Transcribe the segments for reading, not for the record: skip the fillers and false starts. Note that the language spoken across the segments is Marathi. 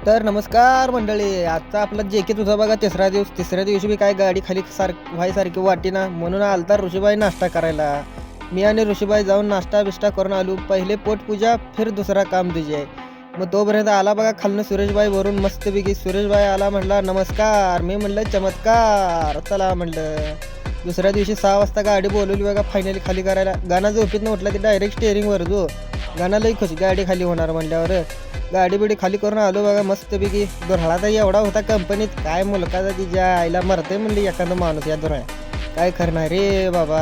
तर नमस्कार मंडळी. आजचा आपला जे के तुझा बघा तिसऱ्या दिवशी मी काय गाडी खाली व्हायसारखी वाटेना म्हणून आलता ऋषीबाई नाश्ता करायला. मी आणि ऋषीबाई जाऊन नाश्ता बिष्टा करून आलो. पहिले पोटपूजा फिर दुसरा काम तुझे. मग तोपर्यंत आला बघा खालनं सुरेशबाई वरून मस्तपैकी. सुरेशबाई आला म्हटला नमस्कार. मी म्हणलं चमत्कार. चला म्हणलं. दुसऱ्या दिवशी 6 वाजता गाडी बोलवली बघा फायनली खाली करायला. गाणं झोपेतनं उठला की डायरेक्ट स्टेअरिंगवर जो गाणं लई खुशी गाडी खाली होणार म्हणल्यावर गाडी बिडी खाली करून आलो बघा मस्तपैकी. दोरळा तर एवढा होता कंपनीत काय मुलकाचा तिच्या आईला मरते म्हणली एखादा माणूस या दोरा काय करणार रे बाबा.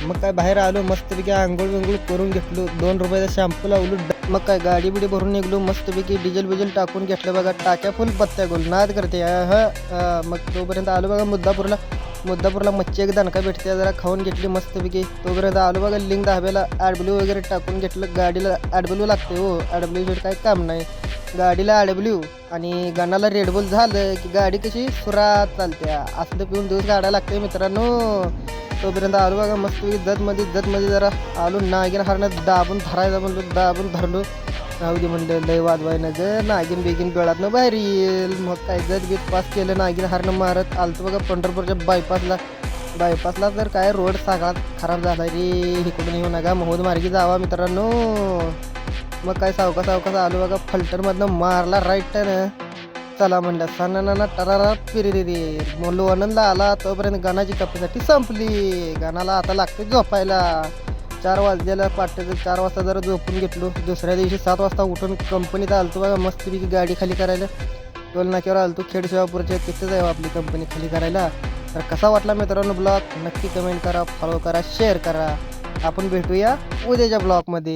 मग काय बाहेर आलो मस्तपैकी आंघोळ विंघोळ करून घेतलो. 2 रुपयाचा शॅम्पू लावलो. मग काय गाडी बिडी भरून निघलो मस्तपैकी. डिझेल बिझेल टाकून घेतलं बघा. टाक्या फुल बत्त्या गोल नाद करते मग तोपर्यंत आलो बघा मुद्दापूरला मच्छी एक दणका भेटते जरा खाऊन घेतली मस्तपैकी. तोपर्यंत आलो बघा लिंग धाब्याला आडब्ल्यू वगैरे टाकून घेतलं. गाडीला आडब्ल्यू लागते हो. आडब्ल्यू शेट काही काम नाही. गाडीला आडब्ल्यू आणि गाण्याला रेडबुल झालं की गाडी कशी सुरात चालत्या. असलं पिऊन दिवस गाड्या लागते मित्रांनो. तोपर्यंत आलो बघा मस्तपैकी जतमध्ये जरा आलो. नागिन हारणं दाबून धरायचा म्हणलो. दाबून धरलो. राहू दे म्हणलं लय वाजवाय ना जर नागिन बेगिन बेळातनं बाहेर येईल. मग काय जत बीत पास केलं. नागिन हारणं मारत आलतो बघा पंढरपूरच्या बायपासला तर काय रोड सगळा खराब झाला रे. इकडून येऊ नका महोद मार्गी जावा मित्रांनो. मग काय सावकाश आलो बघा फल्टरमधनं मारला राईट टर्न. चला म्हणलं सणाना टरारा पिरिरी म्हणलो आनंदला आला. तोपर्यंत गाण्याची कपीसाठी संपली. गाण्याला आता लागते झोपायला. 4 वाजलेला पाट्याचं 4 वाजता जरा झोपून घेतलो. दुसऱ्या दिवशी 7 वाजता उठून कंपनीत आलतो बघा मस्तपैकी गाडी खाली करायला. टोल नाक्यावर आलतो खेडशिवापूरच्या. तिथं जाऊ आपली कंपनी खाली करायला. तर कसा वाटला मित्रांनो ब्लॉग नक्की कमेंट करा, फॉलो करा, शेअर करा. आपण भेटूया उद्याच्या ब्लॉगमध्ये.